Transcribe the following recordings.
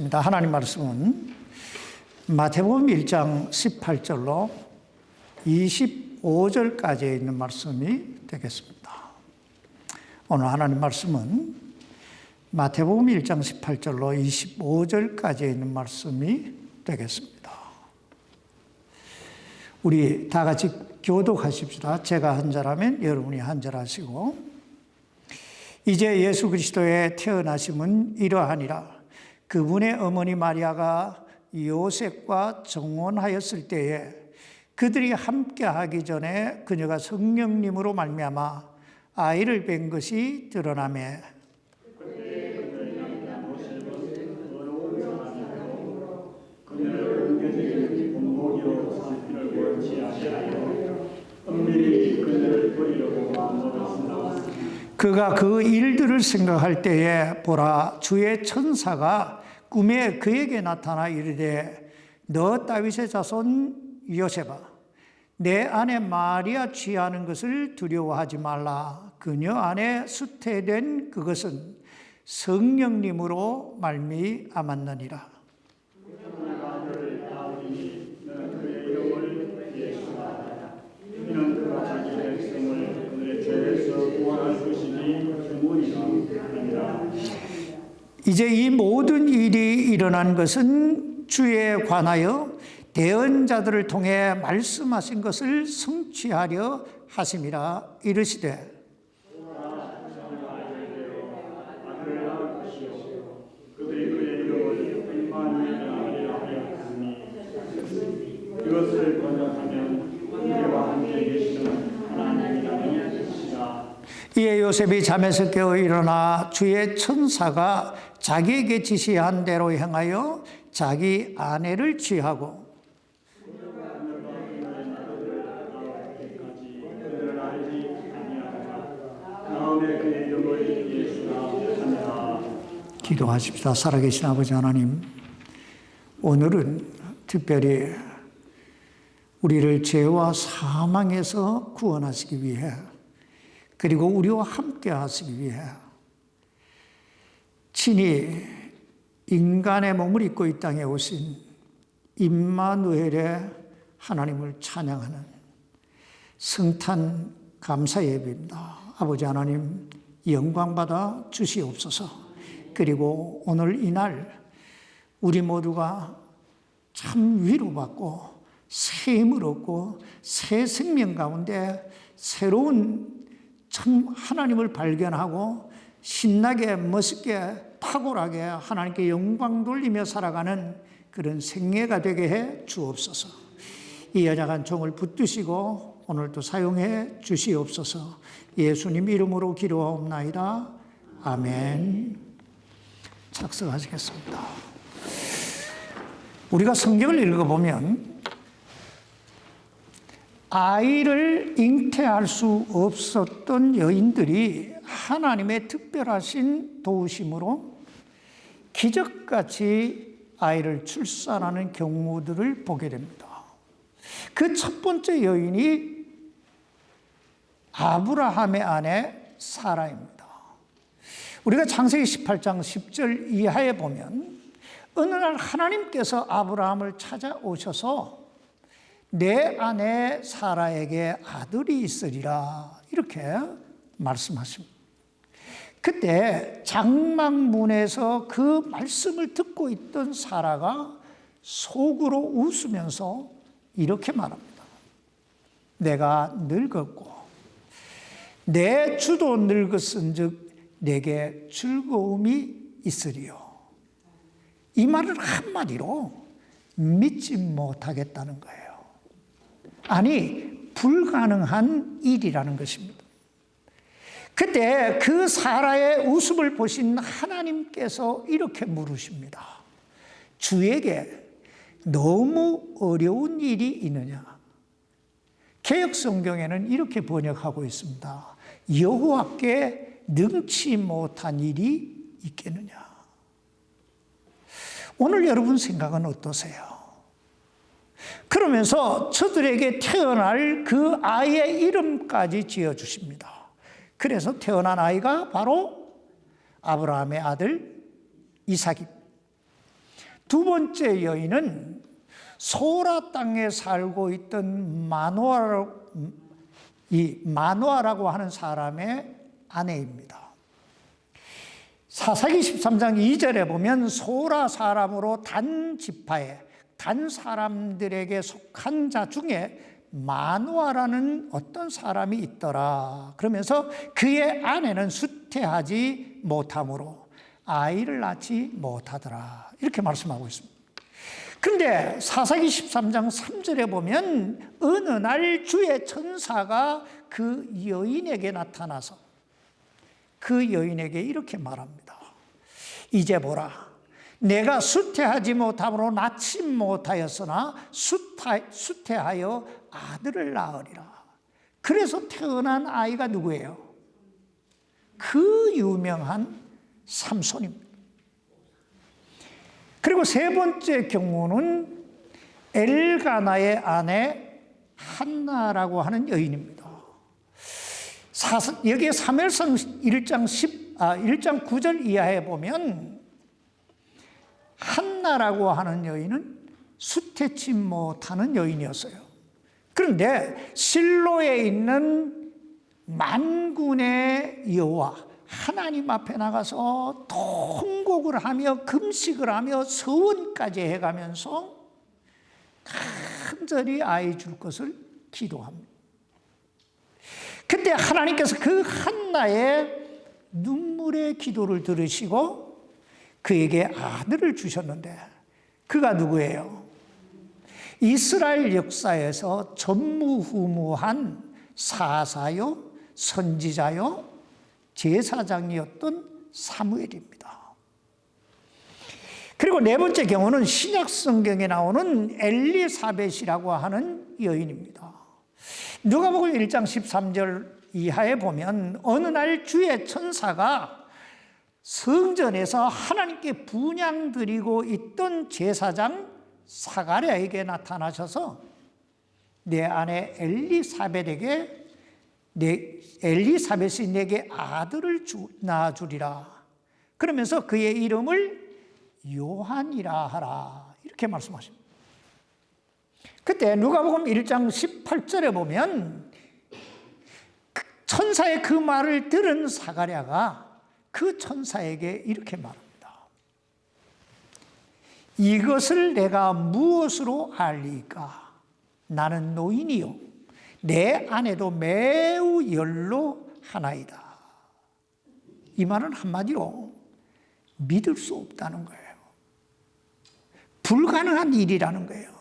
하나님 말씀은 마태복음 1장 18절로 25절까지 있는 말씀이 되겠습니다. 오늘 하나님 말씀은 마태복음 1장 18절로 25절까지 있는 말씀이 되겠습니다. 우리 다 같이 교독하십시다. 제가 한 절하면 여러분이 한 절 하시고, 이제 예수 그리스도의 태어나심은 이러하니라. 그분의 어머니 마리아가 요셉과 정혼하였을 때에 그들이 함께하기 전에 그녀가 성령님으로 말미암아 아이를 뵌 것이 드러나매, 그가 그 일들을 생각할 때에 보라, 주의 천사가 꿈에 그에게 나타나 이르되, 너 다윗의 자손 요셉아, 내 아내 마리아 취하는 것을 두려워하지 말라. 그녀 안에 수태된 그것은 성령님으로 말미암았느니라. 이제 이 모든 일이 일어난 것은 주에 관하여 대언자들을 통해 말씀하신 것을 성취하려 하심이라. 이르시되, 이것을 번역하면 우리와 함께 계시는 하나님이라는 뜻이다. 이에 요셉이 잠에서 깨어 일어나 주의 천사가 자기에게 지시한 대로 행하여 자기 아내를 취하고, 기도하십시다. 살아계신 아버지 하나님, 오늘은 특별히 우리를 죄와 사망에서 구원하시기 위해, 그리고 우리와 함께 하시기 위해 친히 인간의 몸을 입고 이 땅에 오신 임마누엘의 하나님을 찬양하는 성탄 감사 예배입니다. 아버지 하나님, 영광받아 주시옵소서. 그리고 오늘 이날 우리 모두가 참 위로받고 새 힘을 얻고 새 생명 가운데 새로운 참 하나님을 발견하고 신나게 멋있게 탁월하게 하나님께 영광 돌리며 살아가는 그런 생애가 되게 해 주옵소서. 이 연약한 종을 붙드시고 오늘도 사용해 주시옵소서. 예수님 이름으로 기도하옵나이다. 아멘. 착석하시겠습니다. 우리가 성경을 읽어보면 아이를 잉태할 수 없었던 여인들이 하나님의 특별하신 도우심으로 기적같이 아이를 출산하는 경우들을 보게 됩니다. 그 첫 번째 여인이 아브라함의 아내 사라입니다. 우리가 창세기 18장 10절 이하에 보면 어느 날 하나님께서 아브라함을 찾아오셔서 내 아내 사라에게 아들이 있으리라 이렇게 말씀하십니다. 그때 장막문에서 그 말씀을 듣고 있던 사라가 속으로 웃으면서 이렇게 말합니다. 내가 늙었고 내 주도 늙었은즉 내게 즐거움이 있으리요. 이 말을 한마디로 믿지 못하겠다는 거예요. 아니, 불가능한 일이라는 것입니다. 그때 그 사라의 웃음을 보신 하나님께서 이렇게 물으십니다. 주에게 너무 어려운 일이 있느냐? 개역성경에는 이렇게 번역하고 있습니다. 여호와께 능치 못한 일이 있겠느냐? 오늘 여러분 생각은 어떠세요? 그러면서 저들에게 태어날 그 아이의 이름까지 지어주십니다. 그래서 태어난 아이가 바로 아브라함의 아들 이삭입니다. 두 번째 여인은 소라 땅에 살고 있던 마노아라고 하는 사람의 아내입니다. 사사기 13장 2절에 보면 소라 사람으로 단 지파에 단 사람들에게 속한 자 중에 마노아라는 어떤 사람이 있더라. 그러면서 그의 아내는 수태하지 못함으로 아이를 낳지 못하더라. 이렇게 말씀하고 있습니다. 그런데 사사기 13장 3절에 보면 어느 날 주의 천사가 그 여인에게 나타나서 그 여인에게 이렇게 말합니다. 이제 보라. 내가 수태하지 못함으로 낳지 못하였으나 수태하여 아들을 낳으리라. 그래서 태어난 아이가 누구예요? 그 유명한 삼손입니다. 그리고 세 번째 경우는 엘가나의 아내 한나라고 하는 여인입니다. 여기에 사무엘상 1장 9절 이하에 보면 한나라고 하는 여인은 수태치 못하는 여인이었어요. 그런데 실로에 있는 만군의 여호와 하나님 앞에 나가서 통곡을 하며 금식을 하며 서원까지 해가면서 간절히 아이 줄 것을 기도합니다. 그때 하나님께서 그 한나의 눈물의 기도를 들으시고 그에게 아들을 주셨는데 그가 누구예요? 이스라엘 역사에서 전무후무한 사사요, 선지자요, 제사장이었던 사무엘입니다. 그리고 네 번째 경우는 신약 성경에 나오는 엘리사벳이라고 하는 여인입니다. 누가복음 1장 13절 이하에 보면 어느 날 주의 천사가 성전에서 하나님께 분향 드리고 있던 제사장 사가랴에게 나타나셔서 내 아내 엘리사벳이 내게 아들을 낳아주리라. 그러면서 그의 이름을 요한이라 하라. 이렇게 말씀하십니다. 그때 누가복음 1장 18절에 보면 천사의 그 말을 들은 사가랴가 그 천사에게 이렇게 말합니다. 이것을 내가 무엇으로 알리까? 나는 노인이요 내 아내도 매우 연로하나이다. 이 말은 한마디로 믿을 수 없다는 거예요. 불가능한 일이라는 거예요.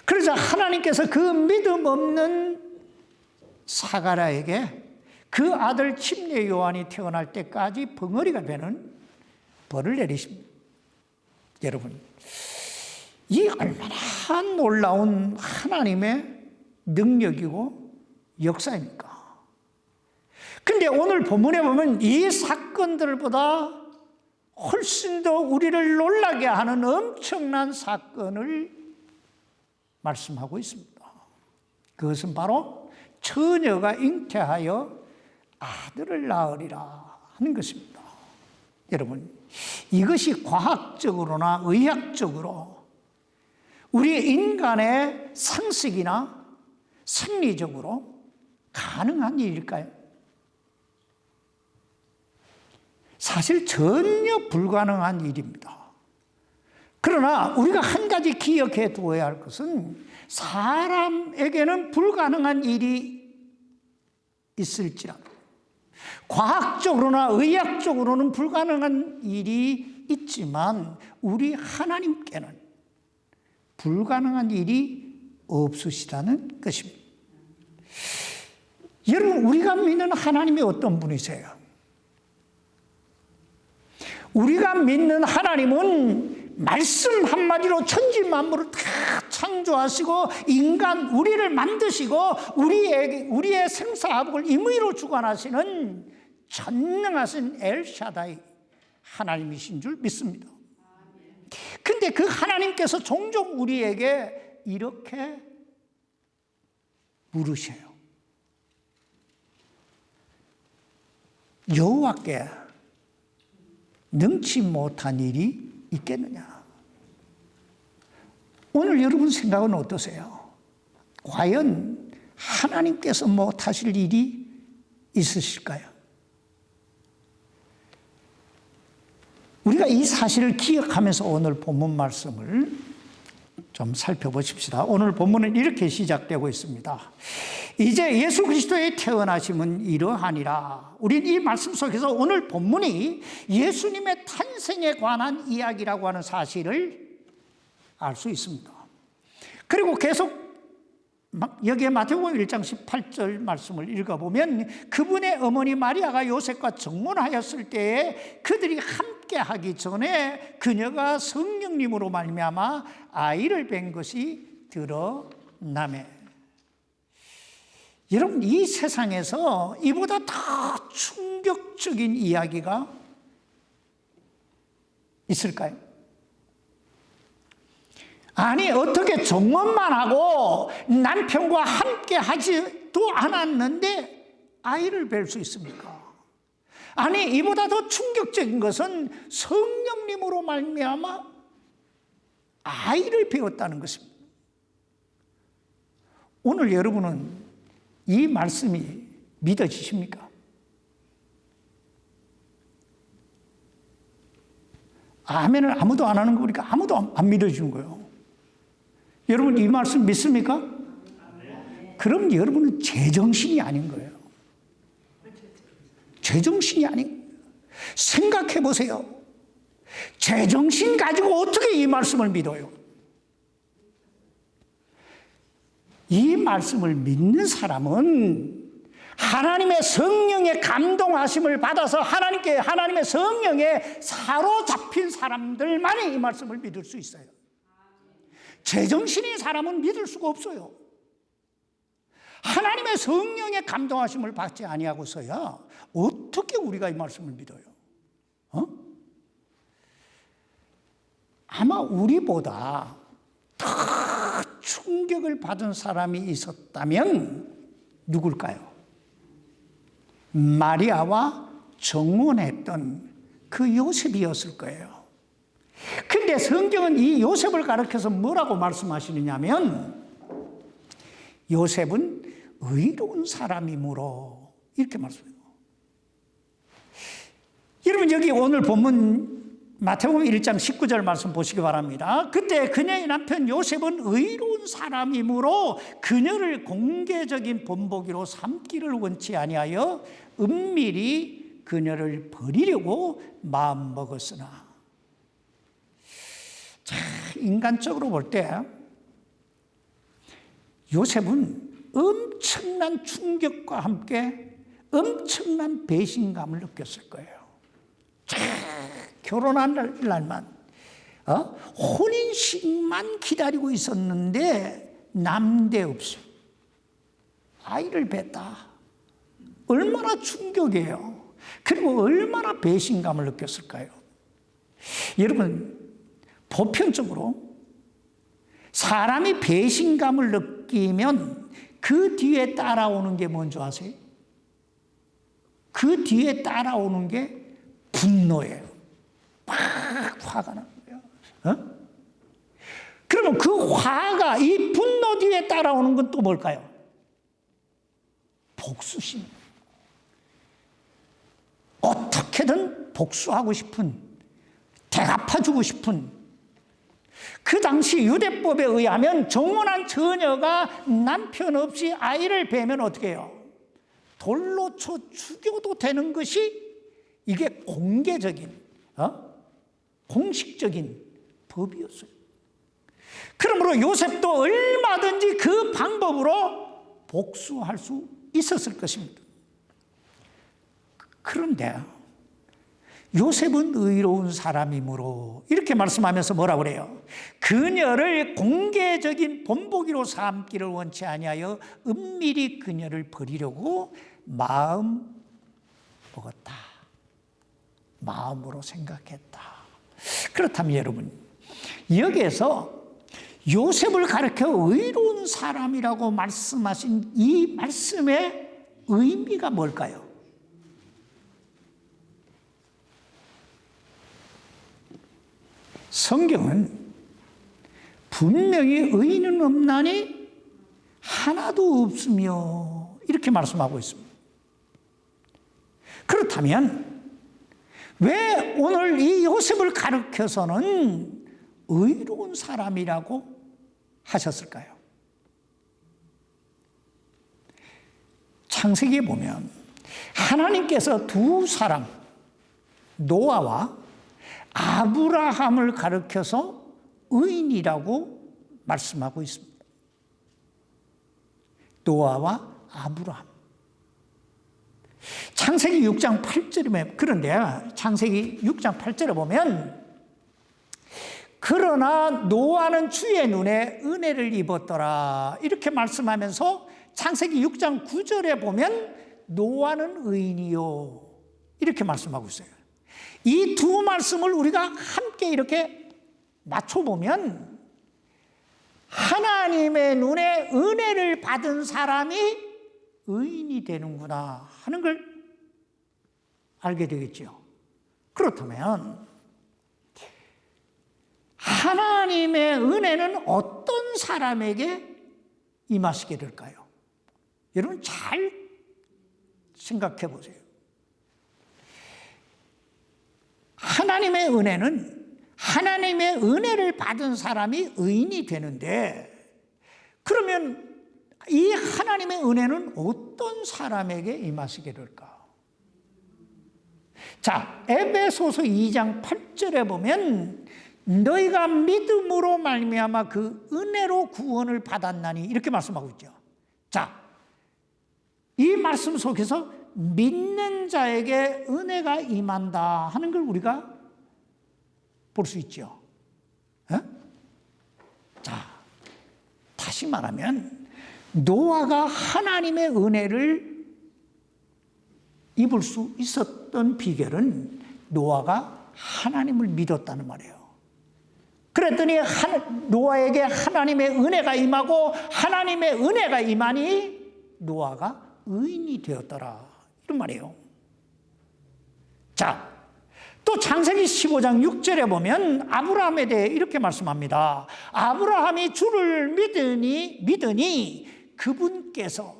그러자 하나님께서 그 믿음 없는 사가랴에게 그 아들 침례 요한이 태어날 때까지 벙어리가 되는 벌을 내리십니다. 여러분, 이 얼마나 놀라운 하나님의 능력이고 역사입니까? 근데 오늘 본문에 보면 이 사건들보다 훨씬 더 우리를 놀라게 하는 엄청난 사건을 말씀하고 있습니다. 그것은 바로 처녀가 잉태하여 아들을 낳으리라 하는 것입니다. 여러분, 이것이 과학적으로나 의학적으로 우리 인간의 상식이나 생리적으로 가능한 일일까요? 사실 전혀 불가능한 일입니다. 그러나 우리가 한 가지 기억해 두어야 할 것은 사람에게는 불가능한 일이 있을지라도 과학적으로나 의학적으로는 불가능한 일이 있지만 우리 하나님께는 불가능한 일이 없으시다는 것입니다. 여러분, 우리가 믿는 하나님이 어떤 분이세요? 우리가 믿는 하나님은 말씀 한마디로 천지 만물을 다 창조하시고 인간 우리를 만드시고 우리의 생사화복을 임의로 주관하시는 전능하신 엘샤다이 하나님이신 줄 믿습니다. 근데 그 하나님께서 종종 우리에게 이렇게 물으셔요. 여호와께 능치 못한 일이 있겠느냐? 오늘 여러분 생각은 어떠세요? 과연 하나님께서 못하실 일이 있으실까요? 우리가 이 사실을 기억하면서 오늘 본문 말씀을 좀 살펴보십시다. 오늘 본문은 이렇게 시작되고 있습니다. 이제 예수 그리스도의 태어나심은 이러하니라. 우린 이 말씀 속에서 오늘 본문이 예수님의 탄생에 관한 이야기라고 하는 사실을 알 수 있습니다. 그리고 계속 여기에 마태복음 1장 18절 말씀을 읽어보면 그분의 어머니 마리아가 요셉과 정혼하였을 때에 그들이 함께 하기 전에 그녀가 성령님으로 말미암아 아이를 뵌 것이 드러나매. 여러분, 이 세상에서 이보다 더 충격적인 이야기가 있을까요? 아니, 어떻게 정혼만 하고 남편과 함께 하지도 않았는데 아이를 뵐 수 있습니까? 아니, 이보다 더 충격적인 것은 성령님으로 말미암아 아이를 배웠다는 것입니다. 오늘 여러분은 이 말씀이 믿어지십니까? 아멘을 아무도 안 하는 거 보니까 아무도 안 믿어주는 거예요. 여러분 이 말씀 믿습니까? 그럼 여러분은 제정신이 아닌 거예요. 제정신이 아닌 거예요. 생각해 보세요. 제정신 가지고 어떻게 이 말씀을 믿어요? 이 말씀을 믿는 사람은 하나님의 성령의 감동하심을 받아서 하나님의 성령에 사로잡힌 사람들만이 이 말씀을 믿을 수 있어요. 제정신인 사람은 믿을 수가 없어요. 하나님의 성령의 감동하심을 받지 아니하고서야 어떻게 우리가 이 말씀을 믿어요? 아마 우리보다 더 충격을 받은 사람이 있었다면 누굴까요? 마리아와 정혼했던 그 요셉이었을 거예요. 근데 성경은 이 요셉을 가리켜서 뭐라고 말씀하시느냐면 요셉은 의로운 사람이므로 이렇게 말씀해요. 여러분 여기 오늘 본문 마태복음 1장 19절 말씀 보시기 바랍니다. 그때 그녀의 남편 요셉은 의로운 사람이므로 그녀를 공개적인 본보기로 삼기를 원치 아니하여 은밀히 그녀를 버리려고 마음먹었으나. 자, 인간적으로 볼 때 요셉은 엄청난 충격과 함께 엄청난 배신감을 느꼈을 거예요. 자, 결혼한 날만 혼인식만 기다리고 있었는데 남대없이 아이를 뵀다. 얼마나 충격이에요. 그리고 얼마나 배신감을 느꼈을까요? 여러분 보편적으로 사람이 배신감을 느끼면 그 뒤에 따라오는 게 뭔지 아세요? 그 뒤에 따라오는 게 분노예요. 막 화가 나는 거예요. 그러면 그 화가 이 분노 뒤에 따라오는 건 또 뭘까요? 복수심. 어떻게든 복수하고 싶은, 대갚아주고 싶은. 그 당시 유대법에 의하면 정혼한 처녀가 남편 없이 아이를 베면 어떻게 해요? 돌로 쳐 죽여도 되는 것이 이게 공개적인, 공식적인 법이었어요. 그러므로 요셉도 얼마든지 그 방법으로 복수할 수 있었을 것입니다. 그런데 요셉은 의로운 사람이므로 이렇게 말씀하면서 뭐라 그래요? 그녀를 공개적인 본보기로 삼기를 원치 아니하여 은밀히 그녀를 버리려고 마음 먹었다. 마음으로 생각했다. 그렇다면 여러분 여기에서 요셉을 가리켜 의로운 사람이라고 말씀하신 이 말씀의 의미가 뭘까요? 성경은 분명히 의인은 없나니 하나도 없으며 이렇게 말씀하고 있습니다. 그렇다면 왜 오늘 이 요셉을 가르쳐서는 의로운 사람이라고 하셨을까요? 창세기에 보면 하나님께서 두 사람, 노아와 아브라함을 가르쳐서 의인이라고 말씀하고 있습니다. 노아와 아브라함. 창세기 6장 8절에, 그런데 창세기 6장 8절에 보면 그러나 노아는 주의 눈에 은혜를 입었더라 이렇게 말씀하면서 창세기 6장 9절에 보면 노아는 의인이요 이렇게 말씀하고 있어요. 이 두 말씀을 우리가 함께 이렇게 맞춰보면 하나님의 눈에 은혜를 받은 사람이 의인이 되는구나 하는 걸 알게 되겠죠. 그렇다면 하나님의 은혜는 어떤 사람에게 임하시게 될까요? 여러분 잘 생각해 보세요. 하나님의 은혜는 하나님의 은혜를 받은 사람이 의인이 되는데 그러면 이 하나님의 은혜는 어떤 사람에게 임하시게 될까? 자, 에베소서 2장 8절에 보면 너희가 믿음으로 말미암아 그 은혜로 구원을 받았나니 이렇게 말씀하고 있죠. 자, 이 말씀 속에서 믿는 자에게 은혜가 임한다 하는 걸 우리가 볼 수 있죠. 자, 다시 말하면 노아가 하나님의 은혜를 입을 수 있었던 비결은 노아가 하나님을 믿었다는 말이에요. 그랬더니 노아에게 하나님의 은혜가 임하고 하나님의 은혜가 임하니 노아가 의인이 되었더라 이런 말이에요. 자, 또 창세기 15장 6절에 보면 아브라함에 대해 이렇게 말씀합니다. 아브라함이 주를 믿으니 그분께서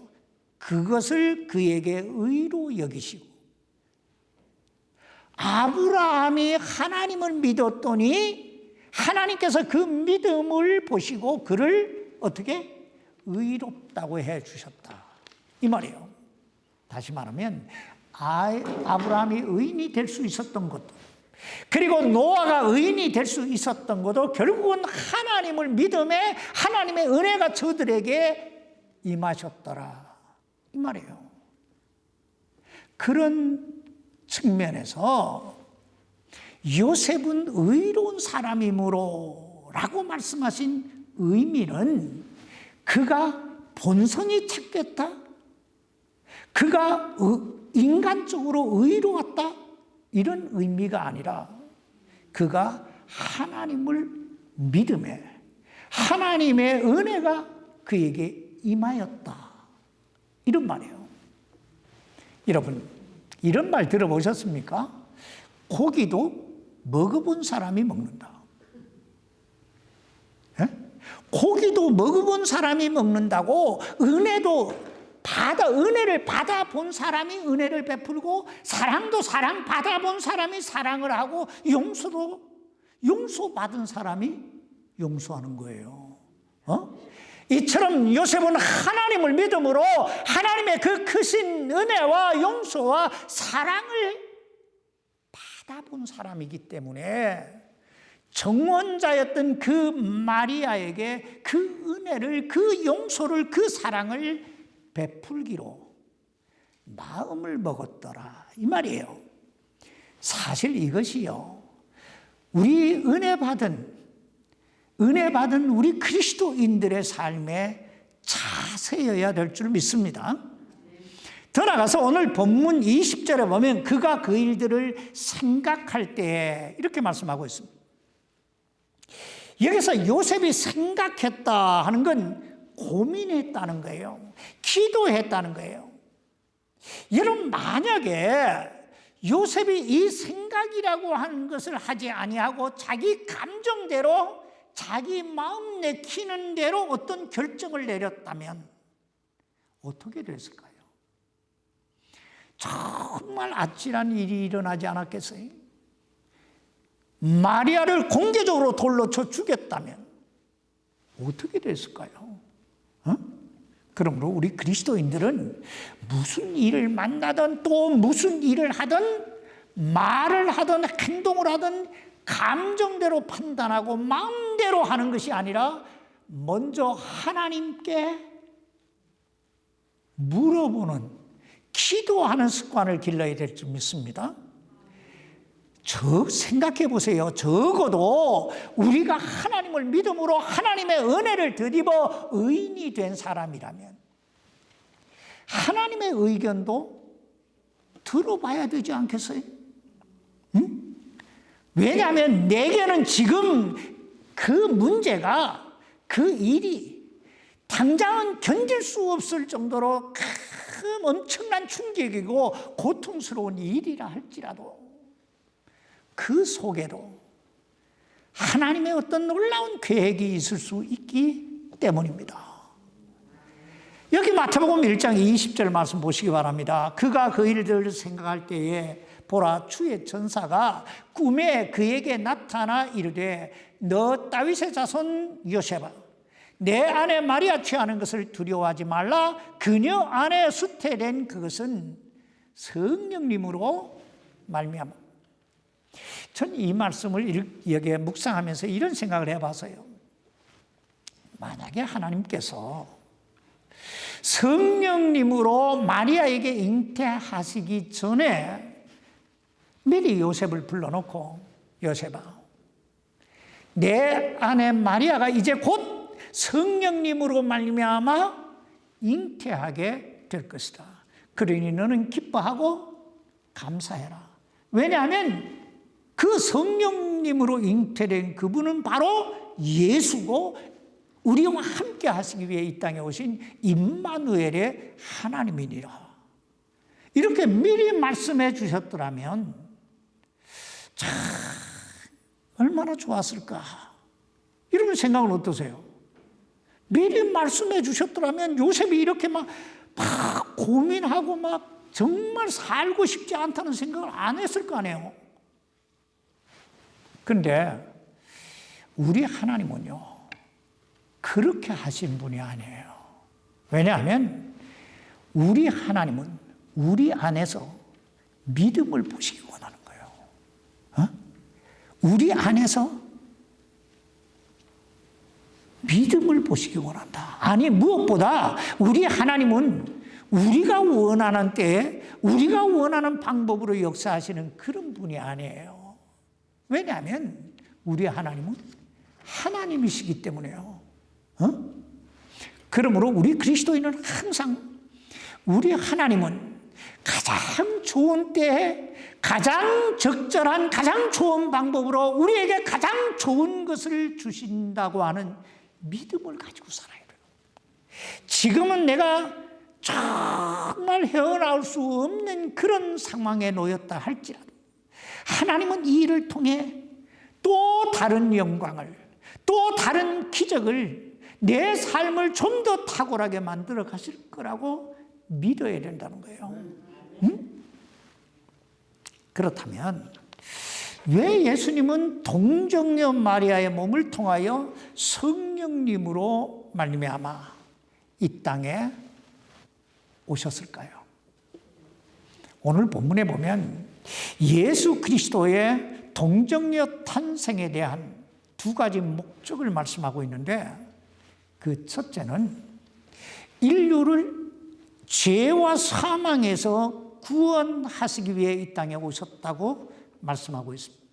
그것을 그에게 의로 여기시고 아브라함이 하나님을 믿었더니 하나님께서 그 믿음을 보시고 그를 어떻게 의롭다고 해 주셨다 이 말이에요. 다시 말하면 아브라함이 의인이 될 수 있었던 것도 그리고 노아가 의인이 될 수 있었던 것도 결국은 하나님을 믿음에 하나님의 은혜가 저들에게 임하셨더라 이 말이에요. 그런 측면에서 요셉은 의로운 사람이므로 라고 말씀하신 의미는 그가 본성이 착했다, 그가 인간적으로 의로웠다 이런 의미가 아니라 그가 하나님을 믿음에 하나님의 은혜가 그에게 임하였다 이런 말이에요. 여러분 이런 말 들어보셨습니까? 고기도 먹어본 사람이 먹는다. 에? 고기도 먹어본 사람이 먹는다고 은혜를 받아본 사람이 은혜를 베풀고 사랑도 받아본 사람이 사랑을 하고 용서받은 사람이 용서하는 거예요. 이처럼 요셉은 하나님을 믿음으로 하나님의 그 크신 은혜와 용서와 사랑을 받아본 사람이기 때문에 정원자였던 그 마리아에게 그 은혜를, 그 용서를, 그 사랑을 베풀기로 마음을 먹었더라 이 말이에요. 사실 이것이요 우리 은혜 받은 우리 그리스도인들의 삶의 자세여야 될 줄 믿습니다. 더 나아가서 오늘 본문 20절에 보면 그가 그 일들을 생각할 때 이렇게 말씀하고 있습니다. 여기서 요셉이 생각했다 하는 건 고민했다는 거예요. 기도했다는 거예요. 여러분 만약에 요셉이 이 생각이라고 하는 것을 하지 아니하고 자기 감정대로 자기 마음 내키는 대로 어떤 결정을 내렸다면 어떻게 됐을까요? 정말 아찔한 일이 일어나지 않았겠어요? 마리아를 공개적으로 돌로 쳐 죽였다면 어떻게 됐을까요? 그러므로 우리 그리스도인들은 무슨 일을 만나든 또 무슨 일을 하든 말을 하든 행동을 하든 감정대로 판단하고 마음대로 하는 것이 아니라 먼저 하나님께 물어보는, 기도하는 습관을 길러야 될 줄 믿습니다. 생각해 보세요. 적어도 우리가 하나님을 믿음으로 하나님의 은혜를 덧입어 의인이 된 사람이라면 하나님의 의견도 들어봐야 되지 않겠어요? 응? 왜냐하면 내게는 지금 그 문제가, 그 일이 당장은 견딜 수 없을 정도로 큰 엄청난 충격이고 고통스러운 일이라 할지라도 그 속에도 하나님의 어떤 놀라운 계획이 있을 수 있기 때문입니다. 여기 마태복음 1장 20절 말씀 보시기 바랍니다. 그가 그 일들을 생각할 때에 보라, 주의 천사가 꿈에 그에게 나타나 이르되 너 다윗의 자손 요셉아, 내 아내 마리아 취하는 것을 두려워하지 말라. 그녀 안에 수태된 그것은 성령님으로 말미암아. 전 이 말씀을 여기에 묵상하면서 이런 생각을 해봤어요. 만약에 하나님께서 성령님으로 마리아에게 잉태하시기 전에 미리 요셉을 불러놓고 요셉아, 내 아내 마리아가 이제 곧 성령님으로 말미암아 잉태하게 될 것이다. 그러니 너는 기뻐하고 감사해라. 왜냐하면 그 성령님으로 잉태된 그분은 바로 예수고 우리와 함께 하시기 위해 이 땅에 오신 임마누엘의 하나님이니라. 이렇게 미리 말씀해 주셨더라면 참 얼마나 좋았을까. 이런 생각은 어떠세요? 미리 말씀해 주셨더라면 요셉이 이렇게 막 고민하고 막 정말 살고 싶지 않다는 생각을 안 했을 거 아니에요. 그런데 우리 하나님은요, 그렇게 하신 분이 아니에요. 왜냐하면 우리 하나님은 우리 안에서 믿음을 보시기 원하는 거예요. 우리 안에서 믿음을 보시기 원한다. 아니, 무엇보다 우리 하나님은 우리가 원하는 때에 우리가 원하는 방법으로 역사하시는 그런 분이 아니에요. 왜냐하면 우리 하나님은 하나님이시기 때문에요. 그러므로 우리 그리스도인은 항상 우리 하나님은 가장 좋은 때에 가장 적절한 가장 좋은 방법으로 우리에게 가장 좋은 것을 주신다고 하는 믿음을 가지고 살아야 돼요. 지금은 내가 정말 헤어나올 수 없는 그런 상황에 놓였다 할지라도 하나님은 이 일을 통해 또 다른 영광을, 또 다른 기적을, 내 삶을 좀 더 탁월하게 만들어 가실 거라고 믿어야 된다는 거예요. 그렇다면 왜 예수님은 동정녀 마리아의 몸을 통하여 성령님으로 말미암아 이 땅에 오셨을까요? 오늘 본문에 보면 예수 그리스도의 동정녀 탄생에 대한 두 가지 목적을 말씀하고 있는데, 그 첫째는 인류를 죄와 사망에서 구원하시기 위해 이 땅에 오셨다고 말씀하고 있습니다.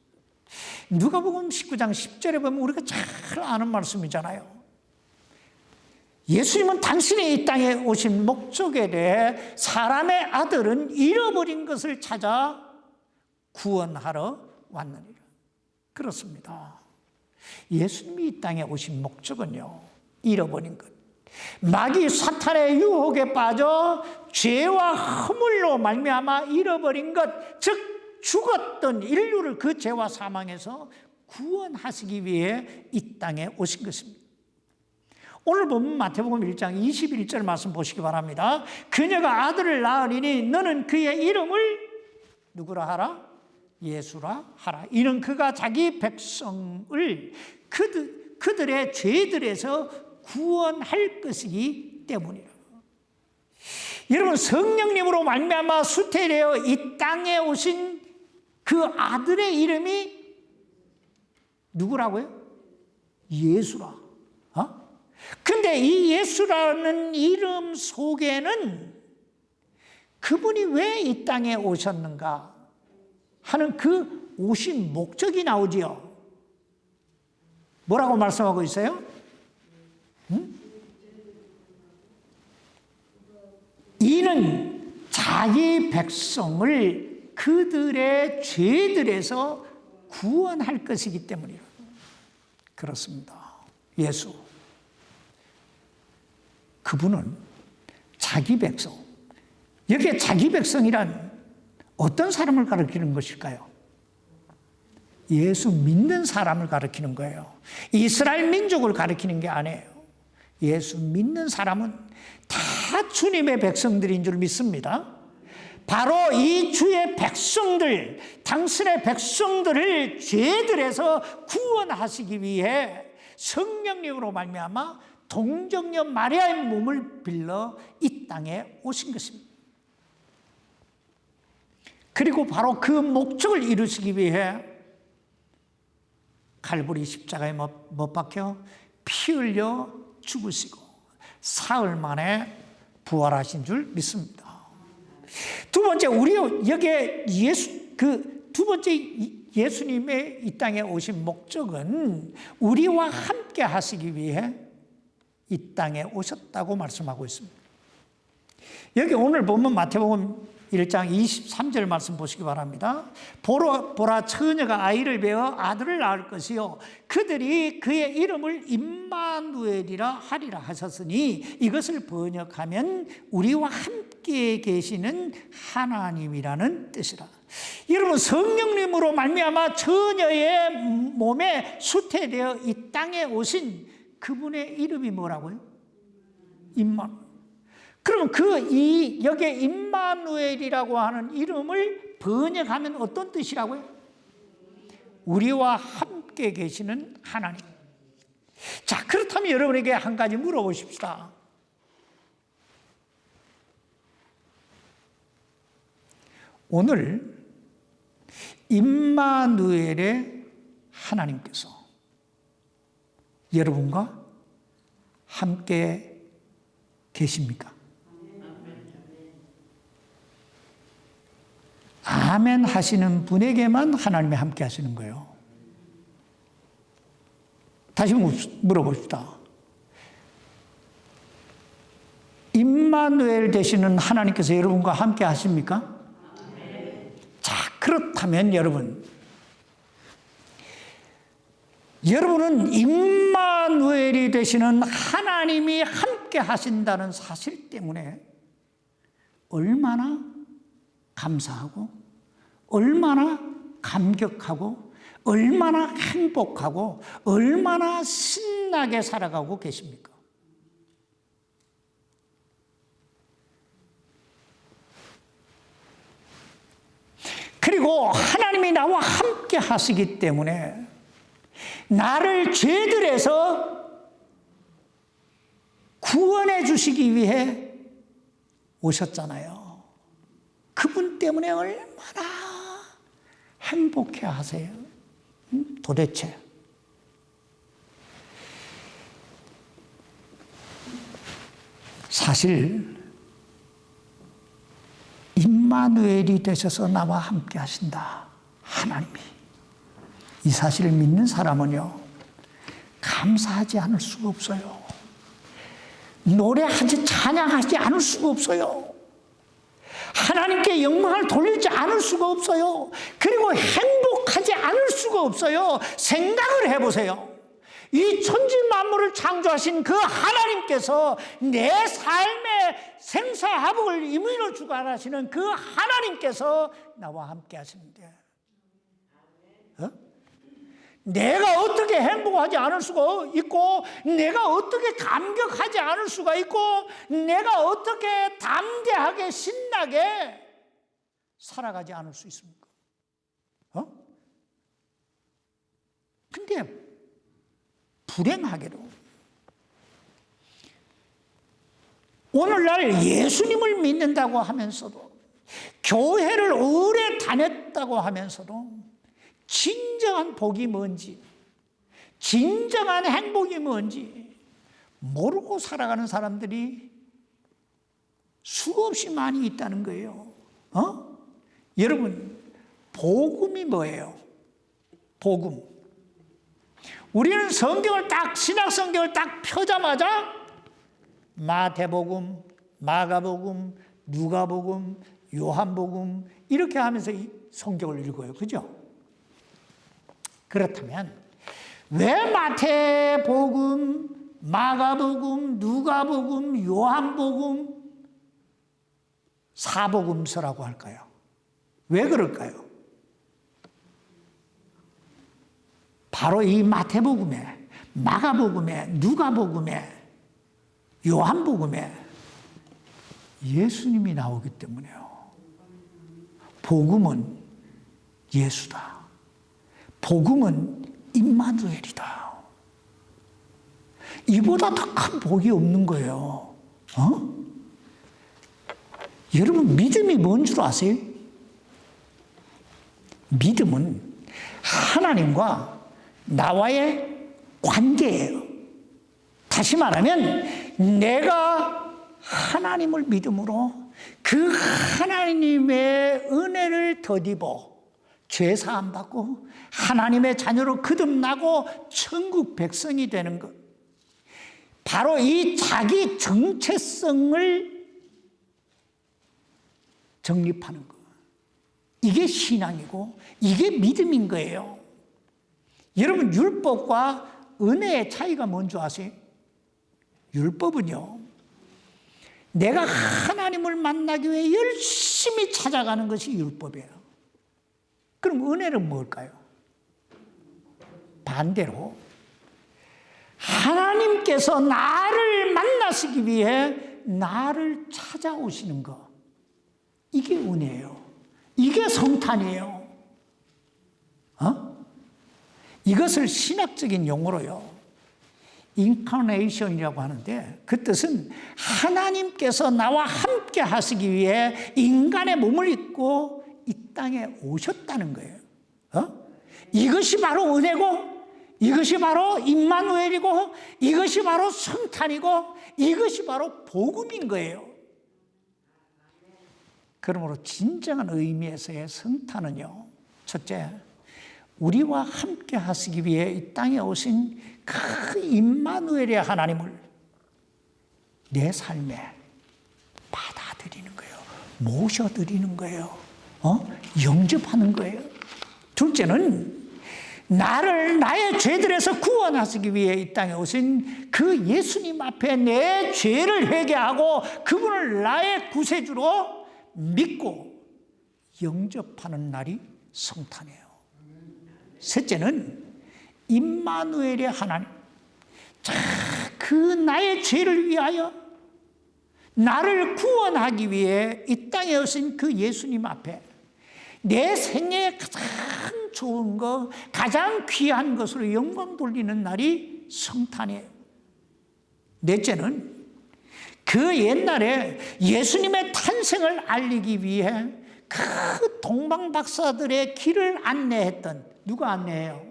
누가복음 19장 10절에 보면 우리가 잘 아는 말씀이잖아요. 예수님은 당신이 이 땅에 오신 목적에 대해 사람의 아들은 잃어버린 것을 찾아 구원하러 왔느니라. 그렇습니다. 예수님이 이 땅에 오신 목적은요, 잃어버린 것, 마귀 사탄의 유혹에 빠져 죄와 허물로 말미암아 잃어버린 것, 즉 죽었던 인류를 그 죄와 사망에서 구원하시기 위해 이 땅에 오신 것입니다. 오늘 보면 마태복음 1장 21절 말씀 보시기 바랍니다. 그녀가 아들을 낳으리니 너는 그의 이름을 누구라 하라? 예수라 하라. 이는 그가 자기 백성을 그들의 죄들에서 구원할 것이기 때문이라. 여러분, 성령님으로 말미암아 수태되어 이 땅에 오신 그 아들의 이름이 누구라고요? 예수라. 근데 이 예수라는 이름 속에는 그분이 왜 이 땅에 오셨는가 하는 그 오신 목적이 나오지요. 뭐라고 말씀하고 있어요? 이는 자기 백성을 그들의 죄들에서 구원할 것이기 때문이라. 그렇습니다. 예수. 그분은 자기 백성. 여기에 자기 백성이란 어떤 사람을 가리키는 것일까요? 예수 믿는 사람을 가리키는 거예요. 이스라엘 민족을 가리키는 게 아니에요. 예수 믿는 사람은 다 주님의 백성들인 줄 믿습니다. 바로 이 주의 백성들, 당신의 백성들을 죄들에서 구원하시기 위해 성령님으로 말미암아 동정녀 마리아의 몸을 빌려 이 땅에 오신 것입니다. 그리고 바로 그 목적을 이루시기 위해 갈보리 십자가에 못 박혀 피 흘려 죽으시고 사흘 만에 부활하신 줄 믿습니다. 두 번째, 우리 여기에 두 번째 예수님의 이 땅에 오신 목적은 우리와 함께 하시기 위해 이 땅에 오셨다고 말씀하고 있습니다. 여기 오늘 보면 마태복음 1장 23절 말씀 보시기 바랍니다. 보라 처녀가 아이를 베어 아들을 낳을 것이요 그들이 그의 이름을 임마누엘이라 하리라 하셨으니 이것을 번역하면 우리와 함께 계시는 하나님이라는 뜻이라. 여러분, 성령님으로 말미암아 처녀의 몸에 수태되어 이 땅에 오신 그분의 이름이 뭐라고요? 임마누엘. 그럼 여기에 임마누엘이라고 하는 이름을 번역하면 어떤 뜻이라고요? 우리와 함께 계시는 하나님. 자, 그렇다면 여러분에게 한 가지 물어보십시다. 오늘 임마누엘의 하나님께서 여러분과 함께 계십니까? 아멘 하시는 분에게만 하나님이 함께 하시는 거예요. 다시 물어봅시다. 임마누엘 되시는 하나님께서 여러분과 함께 하십니까? 자, 그렇다면 여러분은 임마누엘이 되시는 하나님이 함께 하신다는 사실 때문에 얼마나 감사하고 얼마나 감격하고 얼마나 행복하고 얼마나 신나게 살아가고 계십니까? 그리고 하나님이 나와 함께 하시기 때문에 나를 죄들에서 구원해 주시기 위해 오셨잖아요. 그분 때문에 얼마나 행복해 하세요. 도대체. 사실 임마누엘이 되셔서 나와 함께 하신다. 하나님이. 이 사실을 믿는 사람은요, 감사하지 않을 수가 없어요. 노래하지, 찬양하지 않을 수가 없어요. 하나님께 영광을 돌리지 않을 수가 없어요. 그리고 행복하지 않을 수가 없어요. 생각을 해보세요. 이 천지 만물을 창조하신 그 하나님께서 내 삶의 생사화복을 이루어 주관하시는 그 하나님께서 나와 함께 하시는데 내가 어떻게 행복하지 않을 수가 있고, 내가 어떻게 감격하지 않을 수가 있고, 내가 어떻게 담대하게 신나게 살아가지 않을 수 있습니까? 근데 불행하게도 오늘날 예수님을 믿는다고 하면서도, 교회를 오래 다녔다고 하면서도 진정한 복이 뭔지, 진정한 행복이 뭔지 모르고 살아가는 사람들이 수없이 많이 있다는 거예요. 여러분, 복음이 뭐예요? 복음. 우리는 성경을 딱, 신약 성경을 딱 펴자마자 마태복음, 마가복음, 누가복음, 요한복음 이렇게 하면서 이 성경을 읽어요. 그죠? 그렇다면 왜 마태복음, 마가복음, 누가복음, 요한복음, 사복음서라고 할까요? 왜 그럴까요? 바로 이 마태복음에, 마가복음에, 누가복음에, 요한복음에 예수님이 나오기 때문에요. 복음은 예수다. 복음은 임마누엘이다. 이보다 더 큰 복이 없는 거예요. 여러분, 믿음이 뭔 줄 아세요? 믿음은 하나님과 나와의 관계예요. 다시 말하면 내가 하나님을 믿음으로 그 하나님의 은혜를 덧입어 죄사함 받고 하나님의 자녀로 거듭나고 천국 백성이 되는 것. 바로 이 자기 정체성을 정립하는 것. 이게 신앙이고 이게 믿음인 거예요. 여러분, 율법과 은혜의 차이가 뭔지 아세요? 율법은요, 내가 하나님을 만나기 위해 열심히 찾아가는 것이 율법이에요. 그럼 은혜는 뭘까요? 반대로 하나님께서 나를 만나시기 위해 나를 찾아오시는 것, 이게 은혜예요. 이게 성탄이에요. 이것을 신학적인 용어로요, 인카네이션이라고 하는데, 그 뜻은 하나님께서 나와 함께 하시기 위해 인간의 몸을 입고 이 땅에 오셨다는 거예요. 이것이 바로 은혜고, 이것이 바로 임마누엘이고, 이것이 바로 성탄이고, 이것이 바로 복음인 거예요. 그러므로 진정한 의미에서의 성탄은요, 첫째, 우리와 함께 하시기 위해 이 땅에 오신 그 임마누엘의 하나님을 내 삶에 받아들이는 거예요. 모셔드리는 거예요. 영접하는 거예요. 둘째는 나를 나의 죄들에서 구원하시기 위해 이 땅에 오신 그 예수님 앞에 내 죄를 회개하고 그분을 나의 구세주로 믿고 영접하는 날이 성탄이에요. 셋째는 임마누엘의 하나님, 그 나의 죄를 위하여 나를 구원하기 위해 이 땅에 오신 그 예수님 앞에 내 생애에 가장 좋은 것, 가장 귀한 것으로 영광 돌리는 날이 성탄이에요. 넷째는 그 옛날에 예수님의 탄생을 알리기 위해 그 동방박사들의 길을 안내했던, 누가 안내해요?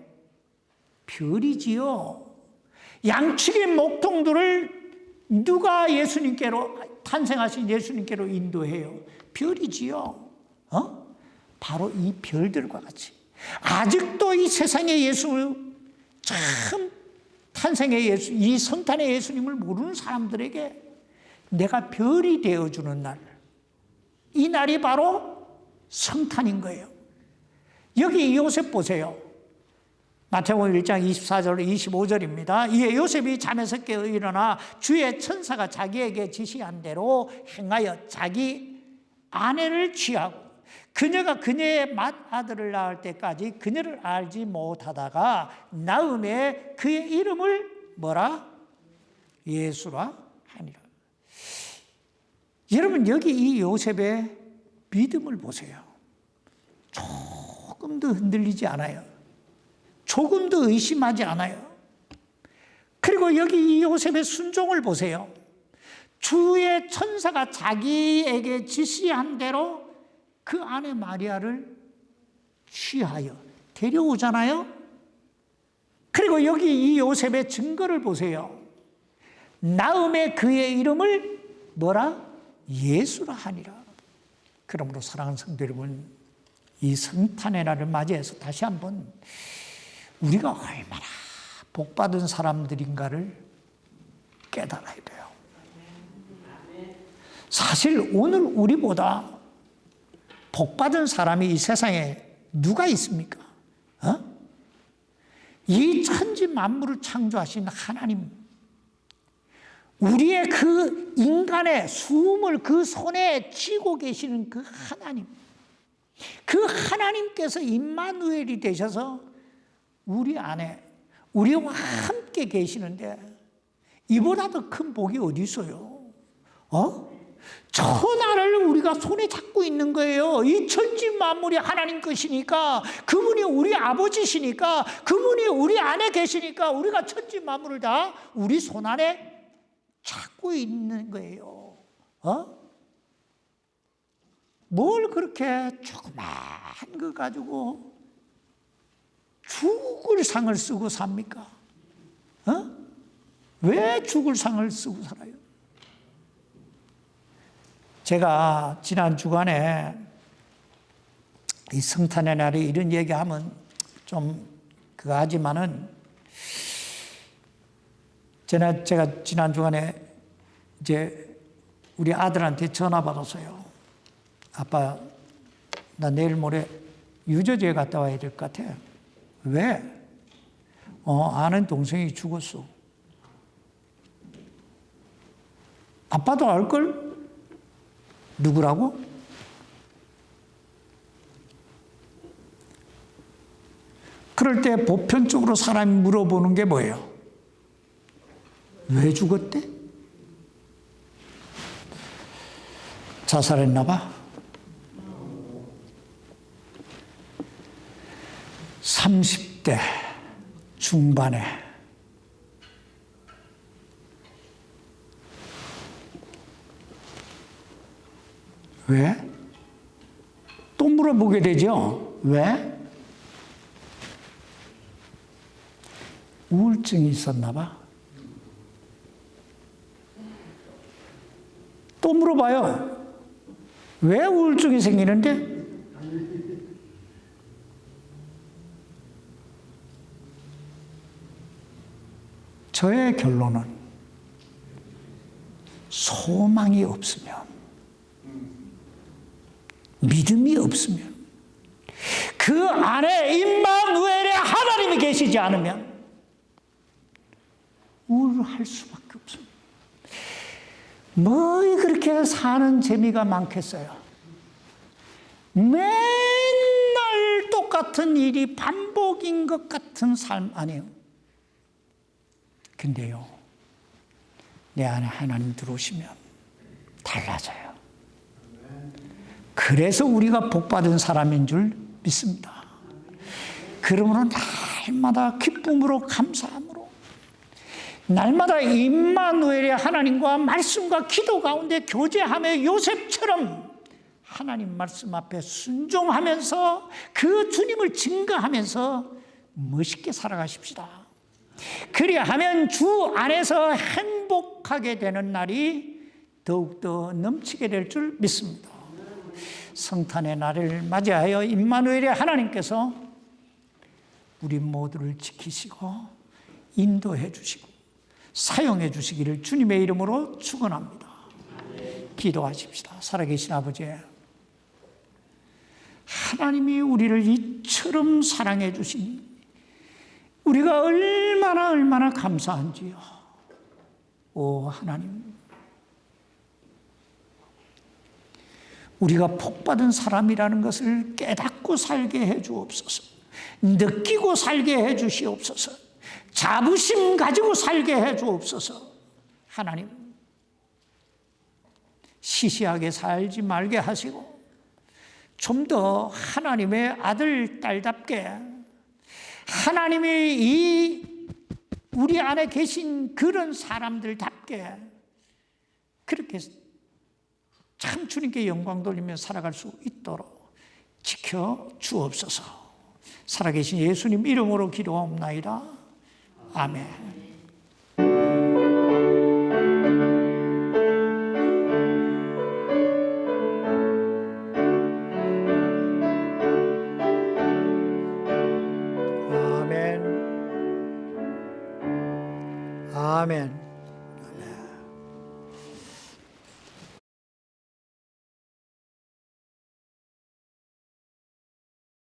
별이지요. 양측의 목동들을 누가 예수님께로, 탄생하신 예수님께로 인도해요? 별이지요. 바로 이 별들과 같이 아직도 이 세상의 예수, 참 탄생의 예수, 이 성탄의 예수님을 모르는 사람들에게 내가 별이 되어주는 날, 이 날이 바로 성탄인 거예요. 여기 요셉 보세요. 마태복음 1장 24절 25절입니다. 이에 요셉이 잠에서 깨어 일어나 주의 천사가 자기에게 지시한 대로 행하여 자기 아내를 취하고 그녀가 그녀의 맏아들을 낳을 때까지 그녀를 알지 못하다가 나음에 그의 이름을 뭐라? 예수라 하니라. 여러분, 여기 이 요셉의 믿음을 보세요. 조금도 흔들리지 않아요. 조금도 의심하지 않아요. 그리고 여기 이 요셉의 순종을 보세요. 주의 천사가 자기에게 지시한 대로 그 아내 마리아를 취하여 데려오잖아요. 그리고 여기 이 요셉의 증거를 보세요. 나음에 그의 이름을 뭐라? 예수라 하니라. 그러므로 사랑하는 성도 여러분, 이 성탄의 날을 맞이해서 다시 한번 우리가 얼마나 복받은 사람들인가를 깨달아야 돼요. 사실 오늘 우리보다 복받은 사람이 이 세상에 누가 있습니까? 이 천지 만물을 창조하신 하나님, 우리의 그 인간의 숨을 그 손에 쥐고 계시는 그 하나님, 그 하나님께서 임마누엘이 되셔서 우리 안에 우리와 함께 계시는데 이보다 더 큰 복이 어디 있어요? 천하를 우리가 손에 잡고 있는 거예요. 이 천지 만물이 하나님 것이니까, 그분이 우리 아버지시니까, 그분이 우리 안에 계시니까 우리가 천지 만물을 다 우리 손 안에 잡고 있는 거예요. 뭘 그렇게 조그만 거 가지고 죽을 상을 쓰고 삽니까? 왜 죽을 상을 쓰고 살아요? 제가 지난 주간에 이 성탄의 날에 이런 얘기하면 좀 그거 하지만은, 제가 지난 주간에 이제 우리 아들한테 전화 받았어요. 아빠, 나 내일 모레 유저지에 갔다 와야 될 것 같아. 왜? 아는 동생이 죽었어. 아빠도 알걸? 누구라고? 그럴 때 보편적으로 사람이 물어보는 게 뭐예요? 왜 죽었대? 자살했나 봐. 30대 중반에 왜? 또 물어보게 되죠. 왜? 우울증이 있었나 봐. 또 물어봐요. 왜 우울증이 생기는데? 저의 결론은 소망이 없으면, 믿음이 없으면, 그 안에 임마누엘의 하나님이 계시지 않으면 우울할 수밖에 없습니다. 뭐 그렇게 사는 재미가 많겠어요? 맨날 똑같은 일이 반복인 것 같은 삶 아니에요? 근데요, 내 안에 하나님 들어오시면 달라져요. 그래서 우리가 복받은 사람인 줄 믿습니다. 그러므로 날마다 기쁨으로 감사함으로, 날마다 임마누엘의 하나님과 말씀과 기도 가운데 교제하며 요셉처럼 하나님 말씀 앞에 순종하면서 그 주님을 증거하면서 멋있게 살아가십시다. 그리하면 주 안에서 행복하게 되는 날이 더욱더 넘치게 될 줄 믿습니다. 성탄의 날을 맞이하여 임마누엘의 하나님께서 우리 모두를 지키시고 인도해 주시고 사용해 주시기를 주님의 이름으로 축원합니다. 기도하십시다. 살아계신 아버지, 하나님이 우리를 이처럼 사랑해 주시니 우리가 얼마나 감사한지요. 오 하나님, 우리가 복받은 사람이라는 것을 깨닫고 살게 해 주옵소서. 느끼고 살게 해 주시옵소서. 자부심 가지고 살게 해 주옵소서. 하나님, 시시하게 살지 말게 하시고 좀 더 하나님의 아들, 딸답게 하나님이 이 우리 안에 계신 그런 사람들답게 그렇게 참 주님께 영광 돌리며 살아갈 수 있도록 지켜 주옵소서. 살아계신 예수님 이름으로 기도하옵나이다. 아멘. 아멘.